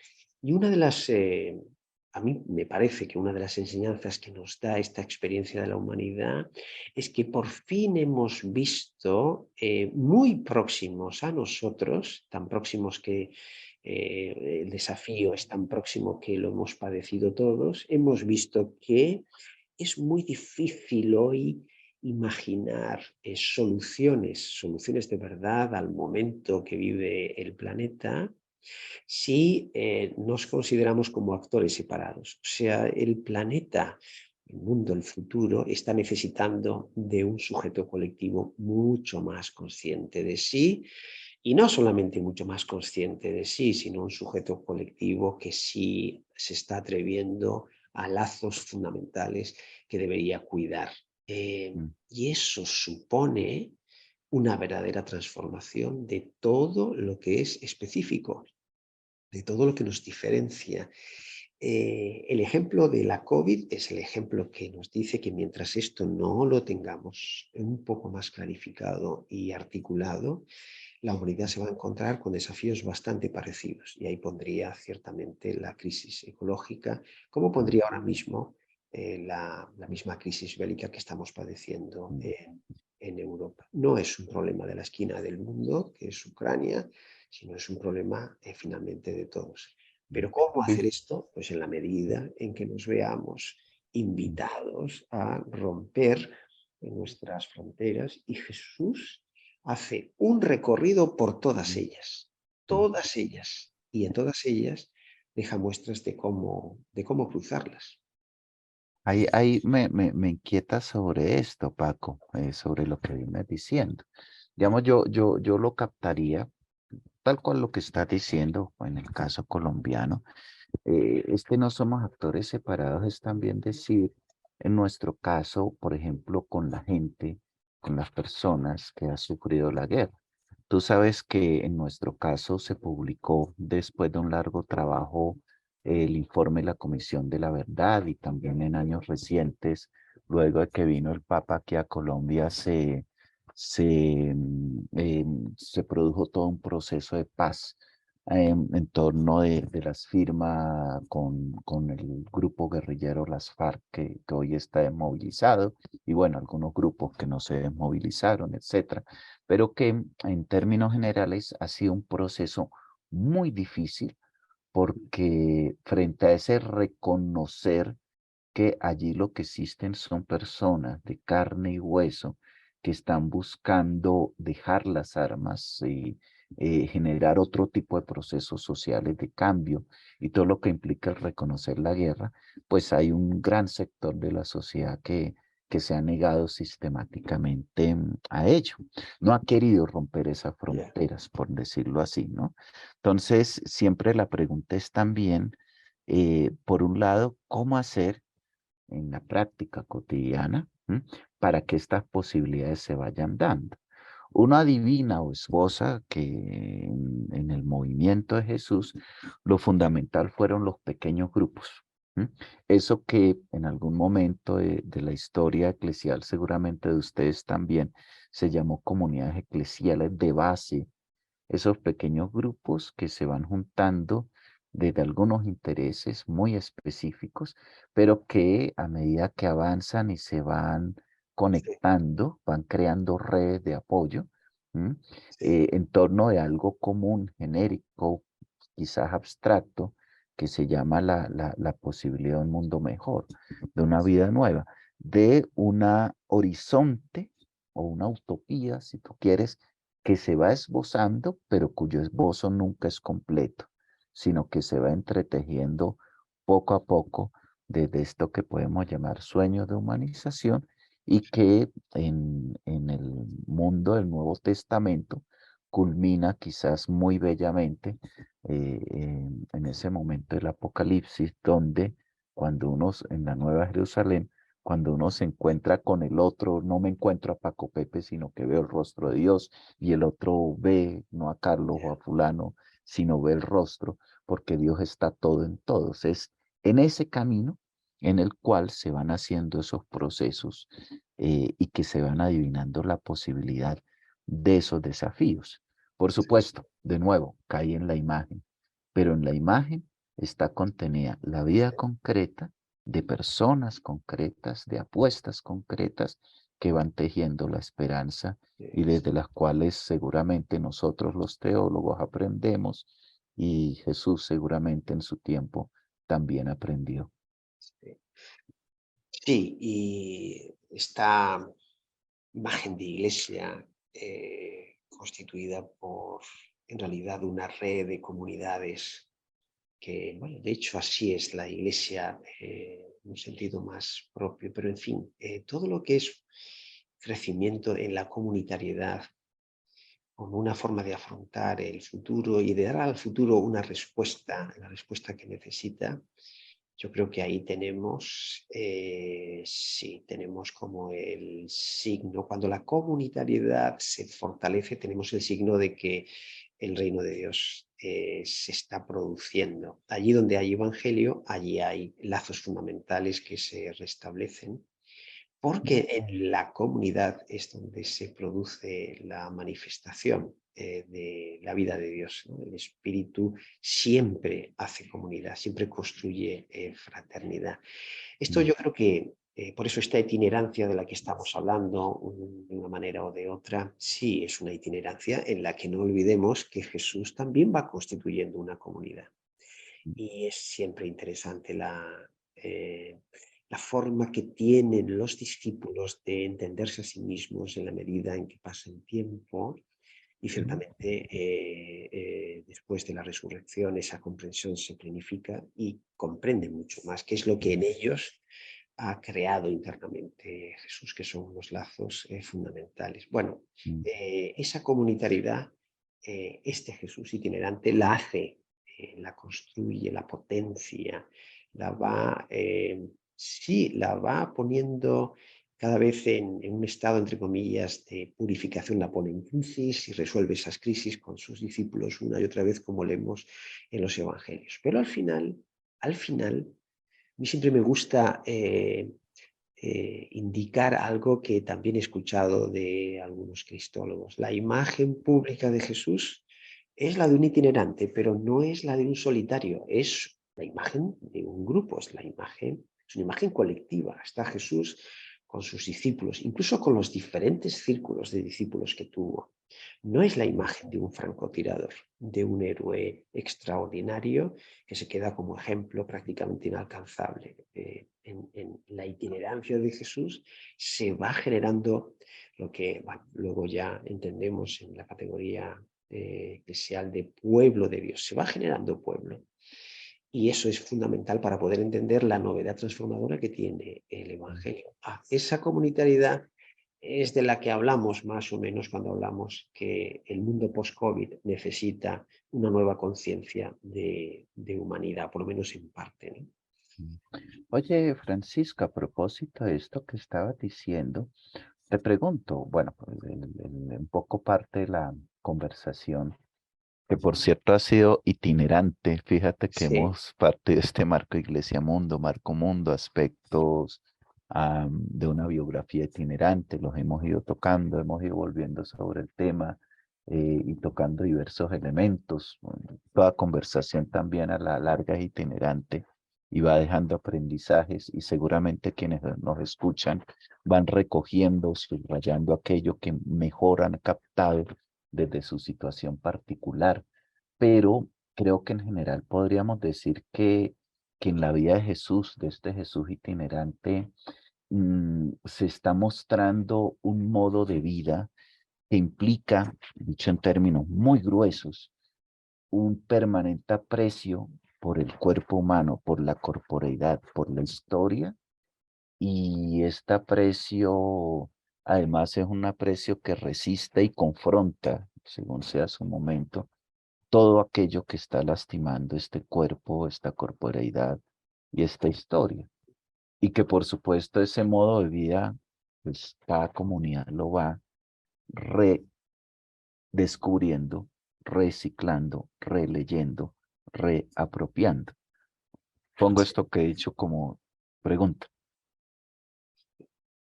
Y una de las, a mí me parece que una de las enseñanzas que nos da esta experiencia de la humanidad es que por fin hemos visto muy próximos a nosotros, tan próximos que el desafío es tan próximo que lo hemos padecido todos, hemos visto que es muy difícil hoy imaginar soluciones de verdad al momento que vive el planeta si nos consideramos como actores separados. O sea, el planeta, el mundo, el futuro, está necesitando de un sujeto colectivo mucho más consciente de sí y no solamente mucho más consciente de sí, sino un sujeto colectivo que sí se está atreviendo a lazos fundamentales que debería cuidar. Y eso supone una verdadera transformación de todo lo que es específico, de todo lo que nos diferencia. El ejemplo de la COVID es el ejemplo que nos dice que mientras esto no lo tengamos un poco más clarificado y articulado, la humanidad se va a encontrar con desafíos bastante parecidos. Y ahí pondría ciertamente la crisis ecológica, como pondría ahora mismo la misma crisis bélica que estamos padeciendo en Europa. No es un problema de la esquina del mundo, que es Ucrania, sino es un problema finalmente de todos. Pero ¿cómo hacer esto? Pues en la medida en que nos veamos invitados a romper nuestras fronteras y Jesús hace un recorrido por todas ellas, y en todas ellas deja muestras de cómo cruzarlas. Ahí me inquieta sobre esto, Paco, sobre lo que vienes diciendo. Digamos, yo lo captaría tal cual lo que estás diciendo, en el caso colombiano, es que no somos actores separados, es también decir, en nuestro caso, por ejemplo, con la gente, con las personas que han sufrido la guerra. Tú sabes que en nuestro caso se publicó después de un largo trabajo el informe de la Comisión de la Verdad y también en años recientes, luego de que vino el Papa aquí a Colombia, se produjo todo un proceso de paz en torno de las firmas con el grupo guerrillero Las FARC, que hoy está desmovilizado, y bueno, algunos grupos que no se desmovilizaron, etcétera, pero que en términos generales ha sido un proceso muy difícil porque frente a ese reconocer que allí lo que existen son personas de carne y hueso que están buscando dejar las armas y generar otro tipo de procesos sociales de cambio y todo lo que implica el reconocer la guerra, pues hay un gran sector de la sociedad que que se ha negado sistemáticamente a ello. No ha querido romper esas Ya. fronteras, por decirlo así, ¿no? Entonces, siempre la pregunta es también, por un lado, ¿cómo hacer en la práctica cotidiana para que estas posibilidades se vayan dando? Uno adivina o esboza que en el movimiento de Jesús lo fundamental fueron los pequeños grupos. ¿M? Eso que en algún momento de la historia eclesial, seguramente de ustedes también, se llamó comunidades eclesiales de base, esos pequeños grupos que se van juntando desde algunos intereses muy específicos, pero que a medida que avanzan y se van Sí, conectando, van creando redes de apoyo, ¿m? sí, En torno de algo común, genérico, quizás abstracto, que se llama la posibilidad de un mundo mejor, de una vida nueva, de una horizonte o una utopía, si tú quieres, que se va esbozando, pero cuyo esbozo nunca es completo, sino que se va entretejiendo poco a poco desde esto que podemos llamar sueño de humanización y que en el mundo del Nuevo Testamento culmina quizás muy bellamente en ese momento del Apocalipsis, donde cuando uno en la Nueva Jerusalén, cuando uno se encuentra con el otro, no me encuentro a Paco Pepe, sino que veo el rostro de Dios, y el otro ve no a Carlos o ya. a fulano, sino ve el rostro, porque Dios está todo en todos. Es en ese camino en el cual se van haciendo esos procesos y que se van adivinando la posibilidad de esos desafíos. Por supuesto, de nuevo, cae en la imagen, pero en la imagen está contenida la vida concreta de personas concretas, de apuestas concretas que van tejiendo la esperanza y Sí, desde las cuales seguramente nosotros los teólogos aprendemos y Jesús seguramente en su tiempo también aprendió. sí. Sí, y esta imagen de iglesia constituida por, en realidad, una red de comunidades que, bueno, de hecho así es la iglesia en un sentido más propio, pero en fin, todo lo que es crecimiento en la comunitariedad como una forma de afrontar el futuro y de dar al futuro una respuesta, la respuesta que necesita. Yo creo que ahí tenemos, sí, tenemos como el signo, cuando la comunitariedad se fortalece, tenemos el signo de que el reino de Dios se está produciendo. Allí donde hay evangelio, allí hay lazos fundamentales que se restablecen, porque en la comunidad es donde se produce la manifestación de la vida de Dios, ¿no? El Espíritu siempre hace comunidad, siempre construye fraternidad. Esto Mm, yo creo que, por eso esta itinerancia de la que estamos hablando, de una manera o de otra, sí es una itinerancia en la que no olvidemos que Jesús también va constituyendo una comunidad. mm, Y es siempre interesante la forma que tienen los discípulos de entenderse a sí mismos en la medida en que pasa el tiempo. Y mm, ciertamente después de la resurrección esa comprensión se planifica y comprende mucho más qué es lo que en ellos ha creado internamente Jesús, que son unos lazos fundamentales. Bueno, mm, esa comunitariedad, este Jesús itinerante la hace, la construye, la potencia, la va, sí, la va poniendo cada vez en un estado, entre comillas, de purificación, la pone en crisis y resuelve esas crisis con sus discípulos una y otra vez, como leemos en los evangelios. Pero al final, a mí siempre me gusta indicar algo que también he escuchado de algunos cristólogos. La imagen pública de Jesús es la de un itinerante, pero no es la de un solitario, es la imagen de un grupo, es una imagen colectiva. Está Jesús con sus discípulos, incluso con los diferentes círculos de discípulos que tuvo. No es la imagen de un francotirador, de un héroe extraordinario que se queda como ejemplo prácticamente inalcanzable. En la itinerancia de Jesús se va generando lo que bueno, luego ya entendemos en la categoría eclesial de pueblo de Dios. Se va generando pueblo. Y eso es fundamental para poder entender la novedad transformadora que tiene el Evangelio. Esa comunitariedad es de la que hablamos más o menos cuando hablamos que el mundo post-COVID necesita una nueva conciencia de humanidad, por lo menos en parte, ¿no? Oye, Francisco, a propósito de esto que estabas diciendo, te pregunto, bueno, pues, un poco parte de la conversación, que por cierto ha sido itinerante. Fíjate que Sí, hemos partido de este marco Iglesia Mundo, Marco Mundo, aspectos de una biografía itinerante, los hemos ido tocando, hemos ido volviendo sobre el tema y tocando diversos elementos. Toda conversación también a la larga es itinerante y va dejando aprendizajes y seguramente quienes nos escuchan van recogiendo, subrayando aquello que mejor han captado desde su situación particular, pero creo que en general podríamos decir que en la vida de Jesús, de este Jesús itinerante, se está mostrando un modo de vida que implica, dicho en términos muy gruesos, un permanente aprecio por el cuerpo humano, por la corporeidad, por la historia, y este aprecio además es un aprecio que resiste y confronta, según sea su momento, todo aquello que está lastimando este cuerpo, esta corporeidad y esta historia. Y que por supuesto ese modo de vida, pues cada comunidad lo va redescubriendo, reciclando, releyendo, reapropiando. Pongo sí, esto que he dicho como pregunta.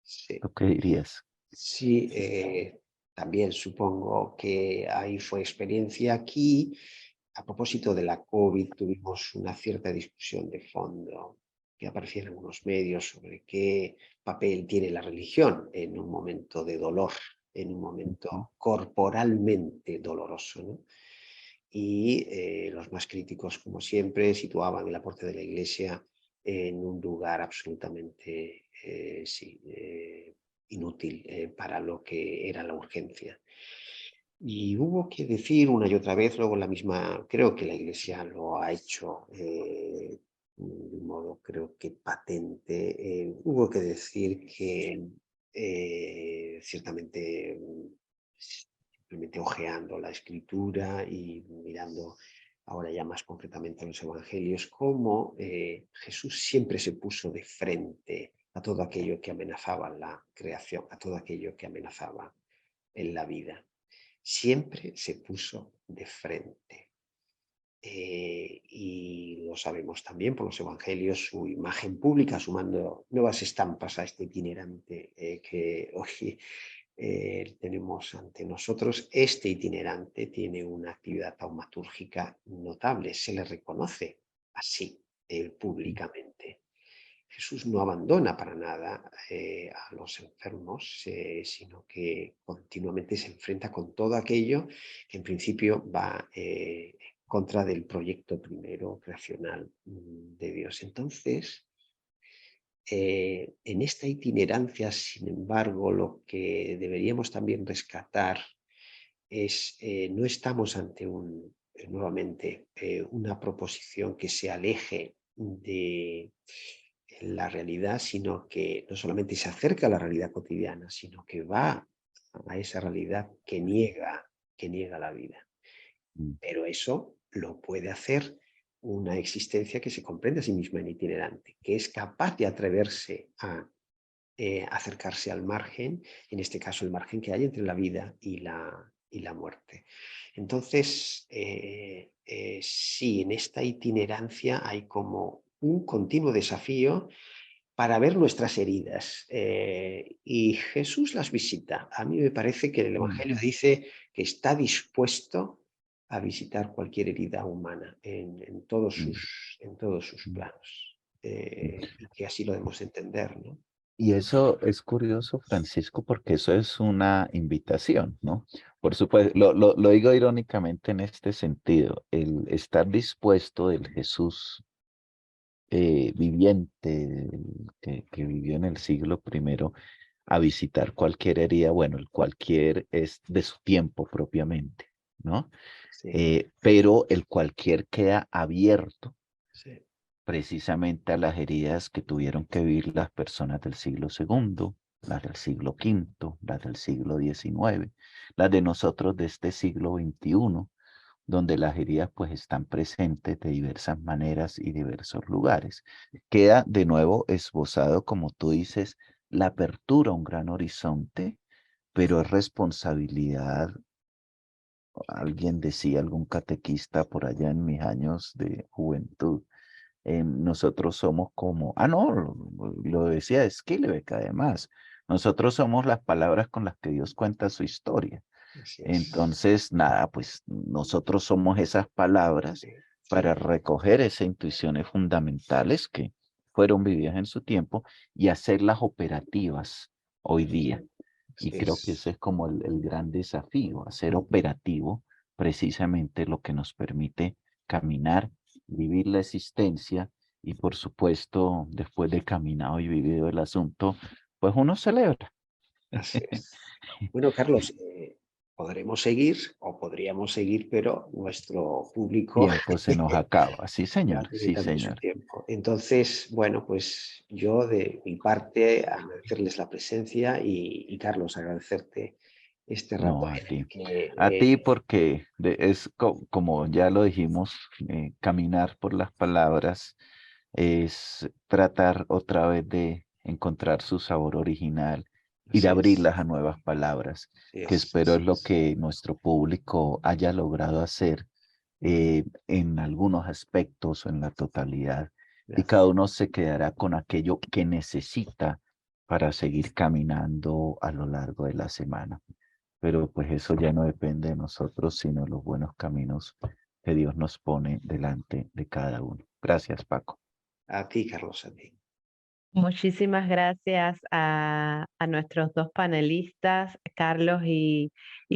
sí. ¿Tú qué dirías? Sí, también supongo que ahí fue experiencia. Aquí, a propósito de la COVID, tuvimos una cierta discusión de fondo que aparecía en algunos medios sobre qué papel tiene la religión en un momento de dolor, en un Ujú. momento corporalmente doloroso, ¿no? Y los más críticos, como siempre, situaban el aporte de la Iglesia en un lugar absolutamente inútil para lo que era la urgencia. Y hubo que decir una y otra vez, luego la misma, creo que la Iglesia lo ha hecho de un modo, creo que patente, hubo que decir que ciertamente simplemente hojeando la escritura y mirando ahora ya más concretamente los evangelios, cómo Jesús siempre se puso de frente a todo aquello que amenazaba la creación, a todo aquello que amenazaba en la vida. Siempre se puso de frente. Y lo sabemos también por los evangelios, su imagen pública, sumando nuevas estampas a este itinerante que hoy tenemos ante nosotros. Este itinerante tiene una actividad taumatúrgica notable, se le reconoce así públicamente. Jesús no abandona para nada a los enfermos, sino que continuamente se enfrenta con todo aquello que en principio va en contra del proyecto primero creacional de Dios. Entonces, en esta itinerancia, sin embargo, lo que deberíamos también rescatar es, no estamos ante nuevamente una proposición que se aleje de la realidad, sino que no solamente se acerca a la realidad cotidiana, sino que va a esa realidad que niega la vida. Mm. Pero eso lo puede hacer una existencia que se comprende a sí misma en itinerante, que es capaz de atreverse a acercarse al margen, en este caso el margen que hay entre la vida y la muerte. Entonces, sí, en esta itinerancia hay como un continuo desafío para ver nuestras heridas y Jesús las visita. A mí me parece que el Mm. Evangelio dice que está dispuesto a visitar cualquier herida humana Mm. en todos sus Mm. planos Mm. y que así lo debemos entender, ¿no? Y eso es curioso, Francisco, porque eso es una invitación, ¿no? Por supuesto, lo digo irónicamente en este sentido, el estar dispuesto del Jesús viviente, que vivió en el siglo primero, a visitar cualquier herida, bueno, el cualquier es de su tiempo propiamente, ¿no? Sí, Pero el cualquier queda abierto sí, precisamente a las heridas que tuvieron que vivir las personas del siglo segundo, las del siglo quinto, las del siglo XIX, las de nosotros de este siglo XXI, donde las heridas pues están presentes de diversas maneras y diversos lugares. Queda de nuevo esbozado, como tú dices, la apertura a un gran horizonte, pero es responsabilidad. Alguien decía, algún catequista por allá en mis años de juventud, nosotros somos como, no, lo decía Skillebeck además, nosotros somos las palabras con las que Dios cuenta su historia. así es. Entonces, nada, pues nosotros somos esas palabras Sí, para sí, recoger esas intuiciones fundamentales que fueron vividas en su tiempo y hacerlas operativas hoy día. Y así creo que es. ese es como el gran desafío, hacer operativo precisamente lo que nos permite caminar, vivir la existencia y por supuesto, después de caminado y vivido el asunto, pues uno celebra. Así es. Bueno, Carlos, podremos seguir o podríamos seguir, pero nuestro público Tiempo se nos acaba. Sí, ya señor, tiene sí, también su señor. tiempo. Entonces, bueno, pues yo de mi parte agradecerles la presencia y Carlos, agradecerte este rato No, a en el ti. que A ti porque es como ya lo dijimos, caminar por las palabras es tratar otra vez de encontrar su sabor original y de así es, abrirlas a nuevas palabras, así que es, espero es así lo es. que nuestro público haya logrado hacer en algunos aspectos o en la totalidad. Y cada Gracias. uno se quedará con aquello que necesita para seguir caminando a lo largo de la semana. Pero pues eso ya no depende de nosotros, sino los buenos caminos que Dios nos pone delante de cada uno. Gracias, Paco. A ti, Carlos, a ti. Muchísimas gracias a nuestros dos panelistas, Carlos y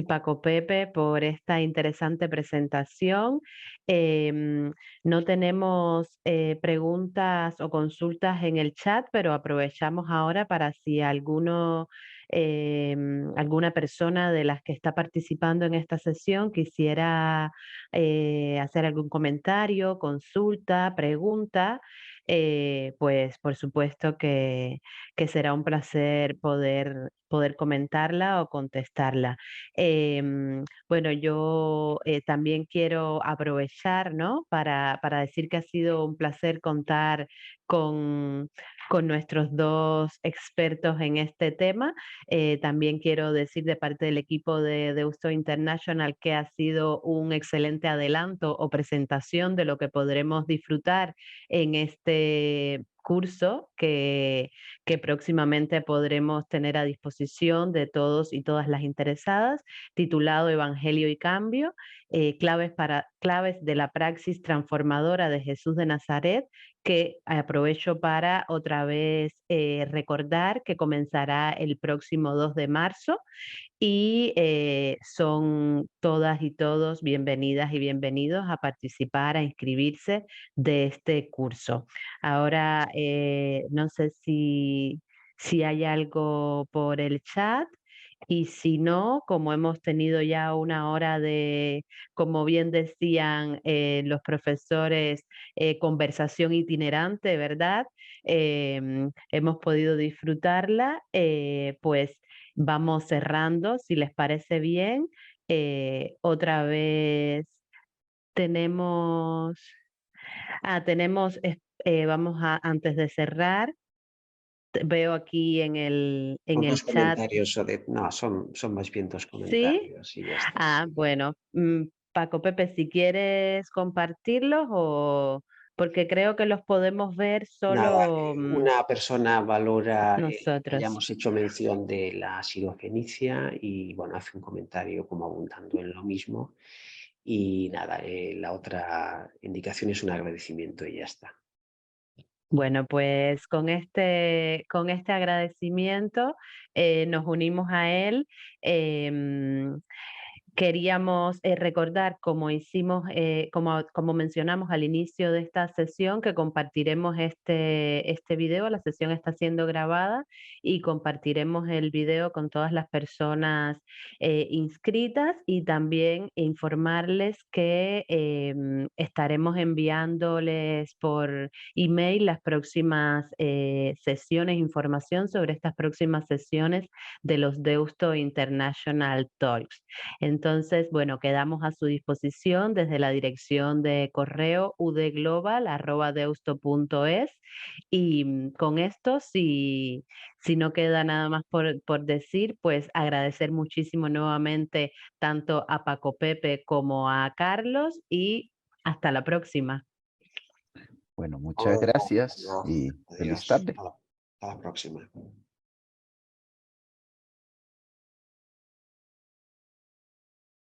Paco Pepe, por esta interesante presentación. No tenemos preguntas o consultas en el chat, pero aprovechamos ahora para si alguna persona de las que está participando en esta sesión quisiera hacer algún comentario, consulta, pregunta. Pues por supuesto que será un placer poder comentarla o contestarla. Bueno, yo también quiero aprovechar, ¿no? Para decir que ha sido un placer contar con, con nuestros dos expertos en este tema. También quiero decir de parte del equipo de Deusto International que ha sido un excelente adelanto o presentación de lo que podremos disfrutar en este curso que próximamente podremos tener a disposición de todos y todas las interesadas, titulado Evangelio y Cambio, claves de la praxis transformadora de Jesús de Nazaret, que aprovecho para otra vez recordar que comenzará el próximo 2 de marzo y son todas y todos bienvenidas y bienvenidos a participar, a inscribirse de este curso. Ahora, no sé si hay algo por el chat. Y si no, como hemos tenido ya una hora de, como bien decían los profesores, conversación itinerante, ¿verdad? Hemos podido disfrutarla, pues vamos cerrando, si les parece bien. Otra vez tenemos, vamos a, antes de cerrar, veo aquí en Pocos el chat, comentarios, Odette. No, son más bien dos ¿sí? comentarios y ya está. Bueno, Paco Pepe, si quieres compartirlos o porque creo que los podemos ver Nada, solo una persona valora que nosotros. hayamos hecho mención de la sirofenicia y bueno, hace un comentario como abundando en lo mismo. Y nada, la otra indicación es un agradecimiento y ya está. Bueno, pues con este agradecimiento nos unimos a él. em, Queríamos recordar, como hicimos, como mencionamos al inicio de esta sesión, que compartiremos este video. La sesión está siendo grabada y compartiremos el video con todas las personas inscritas, y también informarles que estaremos enviándoles por email las próximas sesiones, información sobre estas próximas sesiones de los Deusto International Talks. Entonces, bueno, quedamos a su disposición desde la dirección de correo udglobal@deusto.es, y con esto, si no queda nada más por decir, pues agradecer muchísimo nuevamente tanto a Paco Pepe como a Carlos, y hasta la próxima. Bueno, muchas gracias y feliz Adiós. tarde. Hasta la próxima.